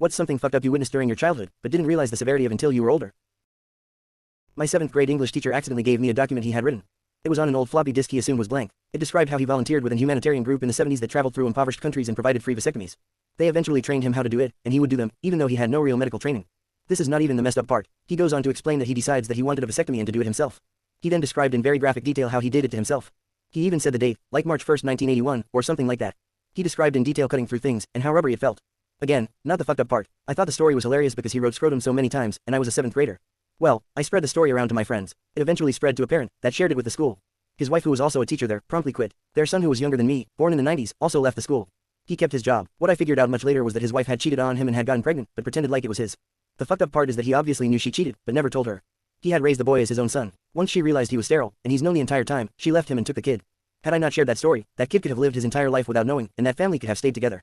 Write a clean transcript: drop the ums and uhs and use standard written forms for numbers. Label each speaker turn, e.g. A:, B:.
A: What's something fucked up you witnessed during your childhood, but didn't realize the severity of until you were older? My 7th grade English teacher accidentally gave me a document he had written. It was on an old floppy disk he assumed was blank. It described how he volunteered with a humanitarian group in the 70s that traveled through impoverished countries and provided free vasectomies. They eventually trained him how to do it, and he would do them, even though he had no real medical training. This is not even the messed up part. He goes on to explain that he decides that he wanted a vasectomy and to do it himself. He then described in very graphic detail how he did it to himself. He even said the date, like March 1st, 1981, or something like that. He described in detail cutting through things, and how rubbery it felt. Again, not the fucked up part. I thought the story was hilarious because he wrote scrotum so many times, and I was a 7th grader. Well, I spread the story around to my friends. It eventually spread to a parent that shared it with the school. His wife, who was also a teacher there, promptly quit. Their son, who was younger than me, born in the 90s, also left the school. He kept his job. What I figured out much later was that his wife had cheated on him and had gotten pregnant, but pretended like it was his. The fucked up part is that he obviously knew she cheated, but never told her. He had raised the boy as his own son. Once she realized he was sterile, and he's known the entire time, she left him and took the kid. Had I not shared that story, that kid could have lived his entire life without knowing, and that family could have stayed together.